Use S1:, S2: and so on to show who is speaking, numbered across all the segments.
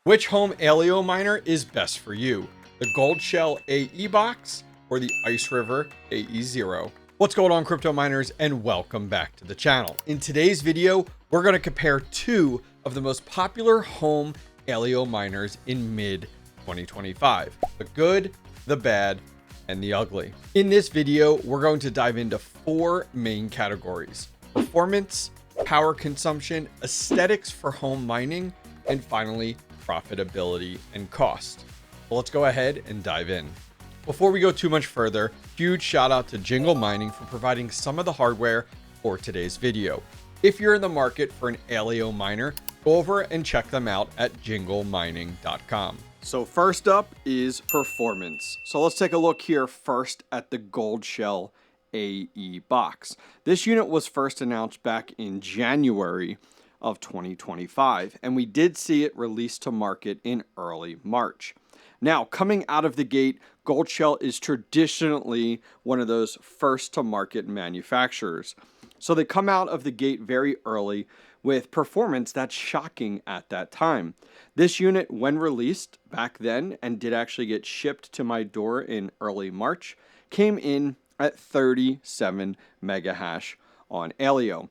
S1: Which Home Aleo Miner is best for you? The Goldshell AE Box or the IceRiver AE0? What's going on, crypto miners, and welcome back to the channel. In today's video, we're going to compare two of the most popular home Aleo miners in mid 2025. The good, the bad, and the ugly. In this video, we're going to dive into four main categories: performance, power consumption, aesthetics for home mining, and finally, profitability and cost. Well, let's go ahead and dive in. Before we go too much further, huge shout out to Jingle Mining for providing some of the hardware for today's video. If you're in the market for an Aleo miner, go over and check them out at jinglemining.com. So first up is performance. So let's take a look here first at the Goldshell AE Box. This unit was first announced back in January of 2025, and we did see it released to market in early March. Now, coming out of the gate, Goldshell is traditionally one of those first to market manufacturers. So they come out of the gate very early with performance that's shocking at that time. This unit, when released back then and did actually get shipped to my door in early March, came in at 37 mega hash on Aleo.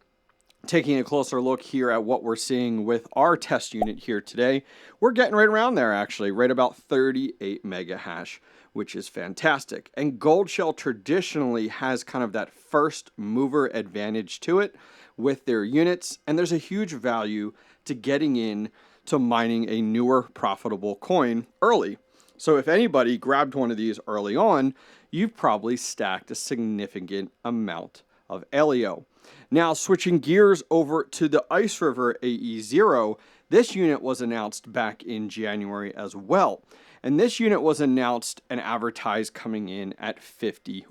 S1: Taking a closer look here at what we're seeing with our test unit here today, we're getting right around there actually, right about 38 mega hash, which is fantastic. And Goldshell traditionally has kind of that first mover advantage to it with their units, and there's a huge value to getting in to mining a newer profitable coin early. So if anybody grabbed one of these early on, you've probably stacked a significant amount of Aleo. Now, switching gears over to the IceRiver AE0, this unit was announced back in January as well. And this unit was announced and advertised coming in at 50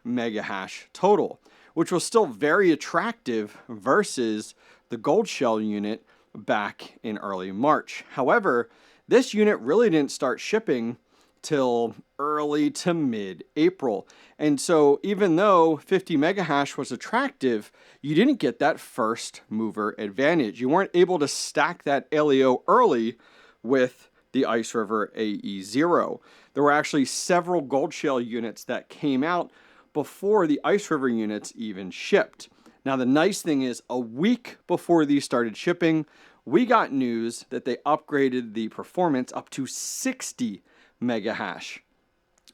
S1: mega hash total, which was still very attractive versus the Goldshell unit back in early March. However, this unit really didn't start shipping till early to mid-April. And so even though 50 mega hash was attractive, you didn't get that first mover advantage. You weren't able to stack that Aleo early with the IceRiver AE0. There were actually several Goldshell units that came out before the IceRiver units even shipped. Now, the nice thing is, a week before these started shipping, we got news that they upgraded the performance up to 60 mega hash.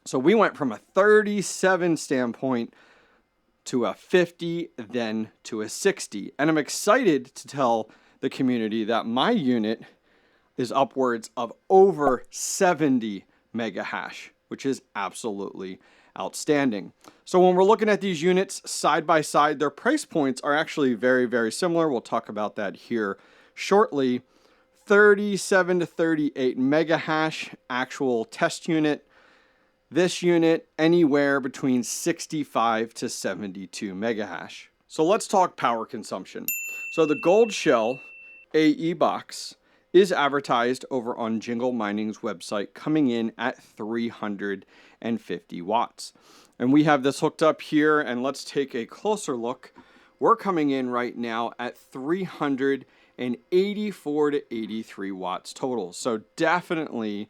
S1: So we went from a 37 standpoint to a 50, then to a 60. And I'm excited to tell the community that my unit is upwards of over 70 mega hash, which is absolutely outstanding. So when we're looking at these units side by side, their price points are actually very, very similar. We'll talk about that here shortly. 37 to 38 mega hash actual test unit. This unit anywhere between 65 to 72 mega hash. So let's talk power consumption. So the Goldshell AE Box is advertised over on Jingle Mining's website coming in at 350 watts. And we have this hooked up here, and let's take a closer look. We're coming in right now at 384 to 83 watts total. So definitely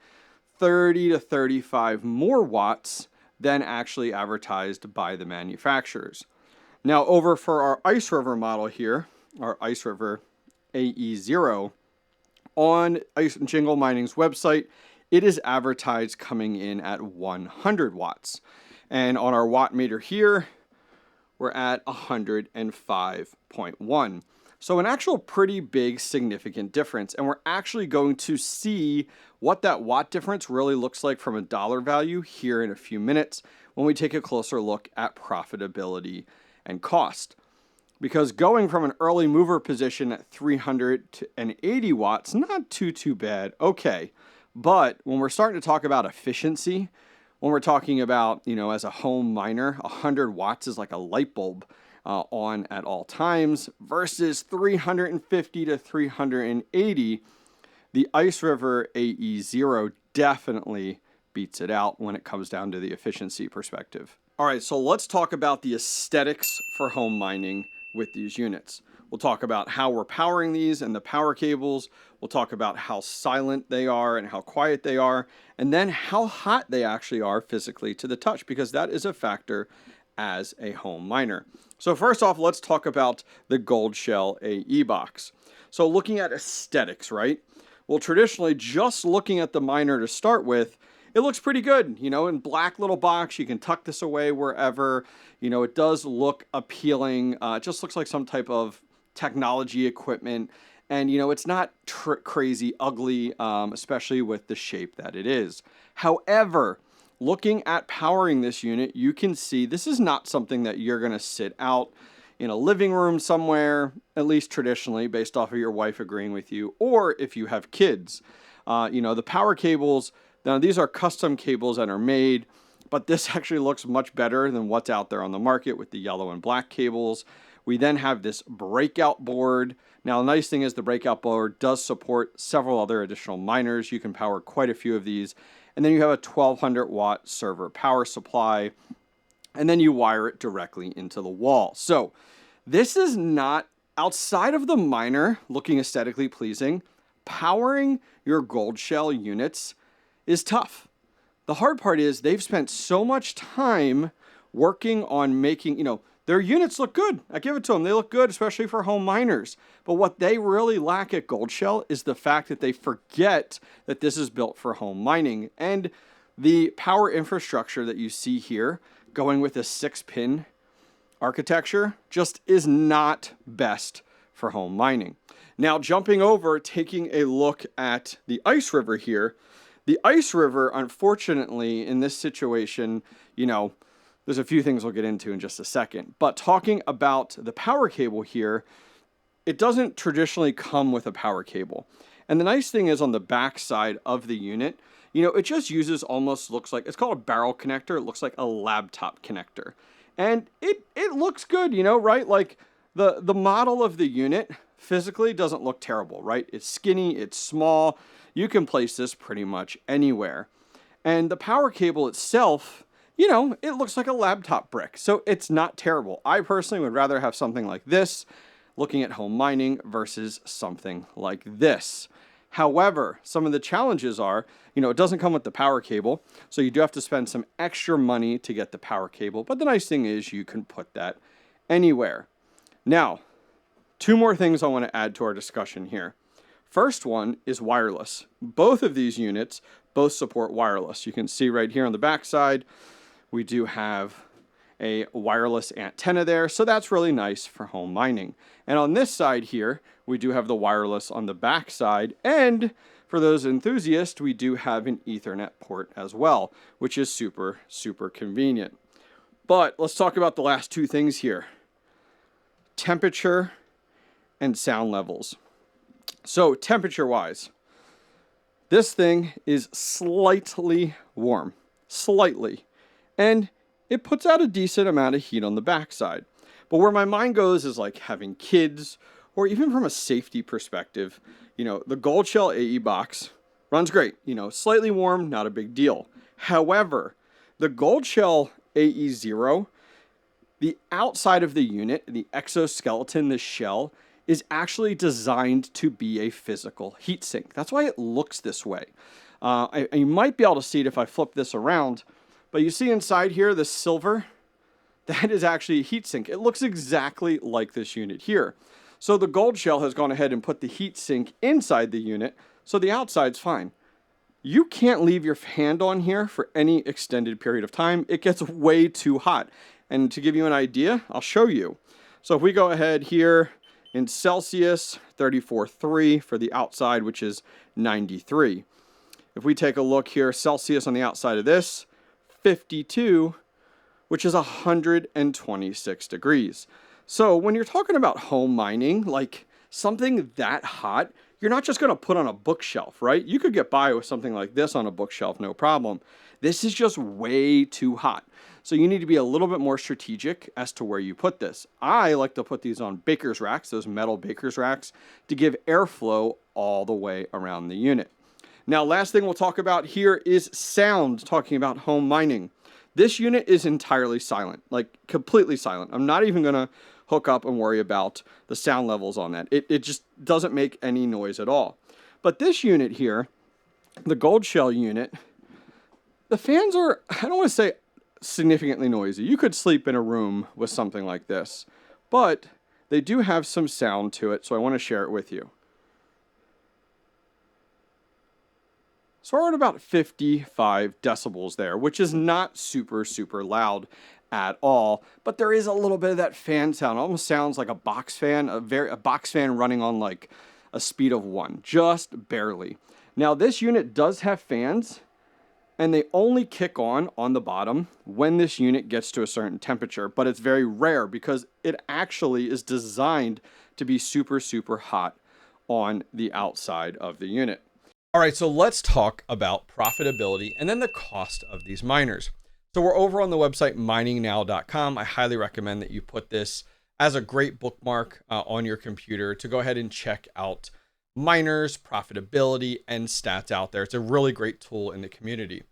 S1: 30 to 35 more watts than actually advertised by the manufacturers. Now over for our IceRiver model here, our IceRiver AE0, on Jingle Mining's website, it is advertised coming in at 100 watts. And on our watt meter here, we're at 105.1. So an actual pretty big significant difference. And we're actually going to see what that watt difference really looks like from a dollar value here in a few minutes when we take a closer look at profitability and cost. Because going from an early mover position at 380 watts, not too bad. Okay. But when we're starting to talk about efficiency, when we're talking about, as a home miner, 100 watts is like a light bulb on at all times versus 350 to 380, the IceRiver AE0 definitely beats it out when it comes down to the efficiency perspective. All right, so let's talk about the aesthetics for home mining with these units. We'll talk about how we're powering these and the power cables. We'll talk about how silent they are and how quiet they are, and then how hot they actually are physically to the touch, because that is a factor as a home miner. So first off, let's talk about the Goldshell AE Box. So looking at aesthetics, right? Well, traditionally, just looking at the miner to start with, it looks pretty good, you know, in black little box. You can tuck this away wherever, you know, it does look appealing. It just looks like some type of technology equipment. And, you know, it's not crazy ugly, especially with the shape that it is. However, looking at powering this unit, you can see this is not something that you're going to sit out in a living room somewhere, at least traditionally, based off of your wife agreeing with you, or if you have kids. You know, the power cables, now these are custom cables that are made, but this actually looks much better than what's out there on the market with the yellow and black cables. We then have this breakout board. Now, the nice thing is the breakout board does support several other additional miners. You can power quite a few of these. And then you have a 1200 watt server power supply, and then you wire it directly into the wall. So this is not, outside of the miner looking aesthetically pleasing, powering your Goldshell units is tough. The hard part is they've spent so much time working on making, you know, their units look good. I give it to them. They look good, especially for home miners. But what they really lack at Goldshell is the fact that they forget that this is built for home mining. And the power infrastructure that you see here, going with a 6-pin architecture, just is not best for home mining. Now, jumping over, taking a look at the IceRiver here. The IceRiver, unfortunately, in this situation, you know, there's a few things we'll get into in just a second. But talking about the power cable here, it doesn't traditionally come with a power cable. And the nice thing is on the back side of the unit, you know, it just uses almost looks like, it's called a barrel connector. It looks like a laptop connector. And it looks good, you know, right? Like the model of the unit physically doesn't look terrible, right? It's skinny, it's small. You can place this pretty much anywhere. And the power cable itself, you know, it looks like a laptop brick. So it's not terrible. I personally would rather have something like this, looking at home mining, versus something like this. However, some of the challenges are, you know, it doesn't come with the power cable, so you do have to spend some extra money to get the power cable. But the nice thing is you can put that anywhere. Now, two more things I want to add to our discussion here. First one is wireless. Both of these units both support wireless. You can see right here on the back side, we do have a wireless antenna there, so that's really nice for home mining. And on this side here, we do have the wireless on the back side, and for those enthusiasts, we do have an Ethernet port as well, which is super, super convenient. But let's talk about the last two things here. Temperature and sound levels. So temperature-wise, this thing is slightly warm, slightly. And it puts out a decent amount of heat on the backside. But where my mind goes is like having kids, or even from a safety perspective, you know, the Goldshell AE Box runs great. You know, slightly warm, not a big deal. However, the Goldshell AE0, the outside of the unit, the exoskeleton, the shell, is actually designed to be a physical heatsink. That's why it looks this way. You might be able to see it if I flip this around. But you see inside here, the silver, that is actually a heatsink. It looks exactly like this unit here. So the Goldshell has gone ahead and put the heatsink inside the unit, so the outside's fine. You can't leave your hand on here for any extended period of time. It gets way too hot. And to give you an idea, I'll show you. So if we go ahead here in Celsius, 34.3 for the outside, which is 93. If we take a look here, Celsius on the outside of this, 52, which is 126 degrees. So when you're talking about home mining, like something that hot, you're not just going to put on a bookshelf, right? You could get by with something like this on a bookshelf, no problem. This is just way too hot. So you need to be a little bit more strategic as to where you put this. I like to put these on baker's racks, those metal baker's racks, to give airflow all the way around the unit. Now, last thing we'll talk about here is sound, talking about home mining. This unit is entirely silent, like completely silent. I'm not even going to hook up and worry about the sound levels on that. It just doesn't make any noise at all. But this unit here, the Goldshell unit, the fans are, I don't want to say significantly noisy. You could sleep in a room with something like this, but they do have some sound to it, so I want to share it with you. So we're at about 55 decibels there, which is not super loud at all, but there is a little bit of that fan sound. It almost sounds like a box fan, a box fan running on like a speed of 1, just barely. Now this unit does have fans, and they only kick on the bottom when this unit gets to a certain temperature, but it's very rare because it actually is designed to be super hot on the outside of the unit. All right, so let's talk about profitability and then the cost of these miners. So we're over on the website miningnow.com. I highly recommend that you put this as a great bookmark on your computer to go ahead and check out miners, profitability, and stats out there. It's a really great tool in the community.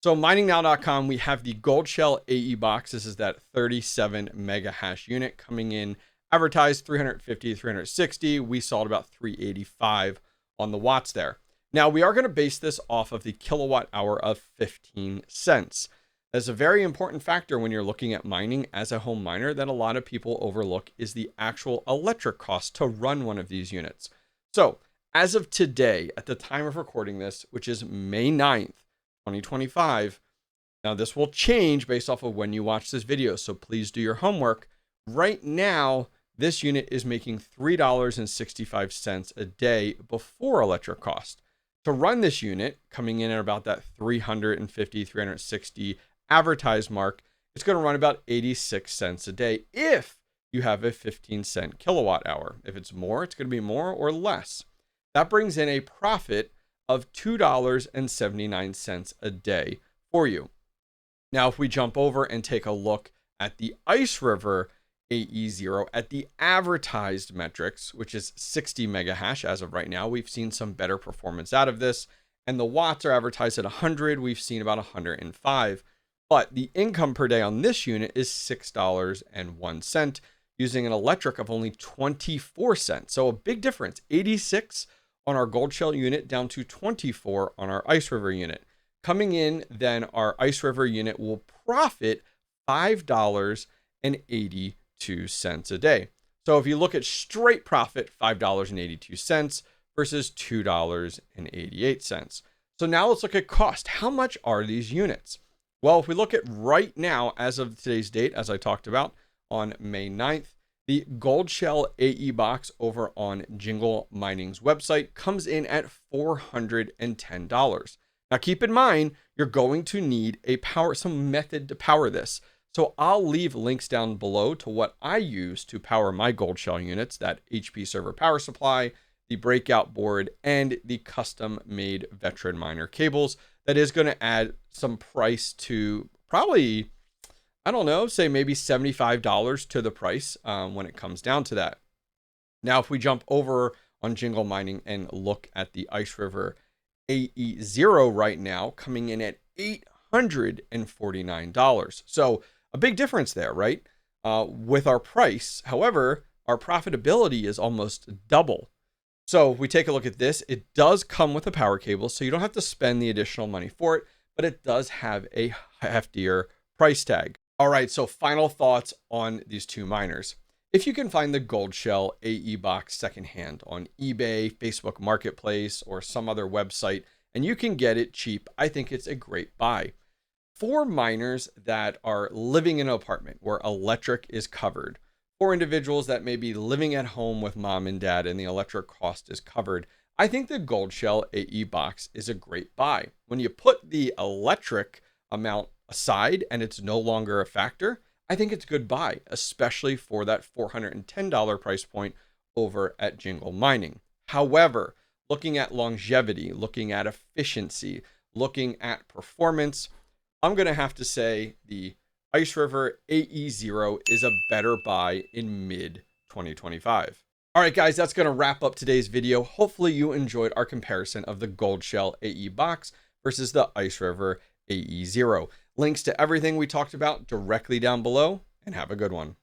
S1: So miningnow.com, we have the Goldshell AE Box. This is that 37 mega hash unit coming in advertised 350 to 360. We saw it about 385 on the watts there. Now we are going to base this off of the kilowatt hour of 15 cents. That's a very important factor when you're looking at mining as a home miner that a lot of people overlook is the actual electric cost to run one of these units. So as of today, at the time of recording this, which is May 9th, 2025, now this will change based off of when you watch this video, so please do your homework. Right now, this unit is making $3.65 a day before electric cost. To run this unit, coming in at about that 350, 360 advertised mark, it's going to run about 86 cents a day if you have a 15-cent kilowatt hour. If it's more, it's going to be more or less. That brings in a profit of $2.79 a day for you. Now, if we jump over and take a look at the IceRiver AE0 at the advertised metrics, which is 60 mega hash as of right now, we've seen some better performance out of this, and the watts are advertised at 100. We've seen about 105, but the income per day on this unit is $6.01 using an electric of only 24 cents. So a big difference, 86 on our Goldshell unit down to 24 on our IceRiver unit. Coming in, then our IceRiver unit will profit $5.82 a day. So if you look at straight profit, $5.82 versus $2.88. So now let's look at cost. How much are these units? Well, if we look at right now, as of today's date, as I talked about on May 9th, the Goldshell AE Box over on Jingle Mining's website comes in at $410. Now keep in mind, you're going to need some method to power this. So I'll leave links down below to what I use to power my Goldshell units, that HP server power supply, the breakout board, and the custom made veteran miner cables. That is going to add some price to probably, I don't know, say maybe $75 to the price when it comes down to that. Now, if we jump over on Jingle Mining and look at the IceRiver AE0 right now, coming in at $849. So a big difference there, right? With our price. However, our profitability is almost double. So if we take a look at this, it does come with a power cable, so you don't have to spend the additional money for it, but it does have a heftier price tag. All right, so final thoughts on these two miners. If you can find the Goldshell AE Box secondhand on eBay, Facebook Marketplace, or some other website, and you can get it cheap, I think it's a great buy. For miners that are living in an apartment where electric is covered, for individuals that may be living at home with mom and dad and the electric cost is covered, I think the Goldshell AE Box is a great buy. When you put the electric amount aside and it's no longer a factor, I think it's a good buy, especially for that $410 price point over at Jingle Mining. However, looking at longevity, looking at efficiency, looking at performance, I'm going to have to say the IceRiver AE0 is a better buy in mid-2025. All right, guys, that's going to wrap up today's video. Hopefully you enjoyed our comparison of the Goldshell AE Box versus the IceRiver AE0. Links to everything we talked about directly down below, and have a good one.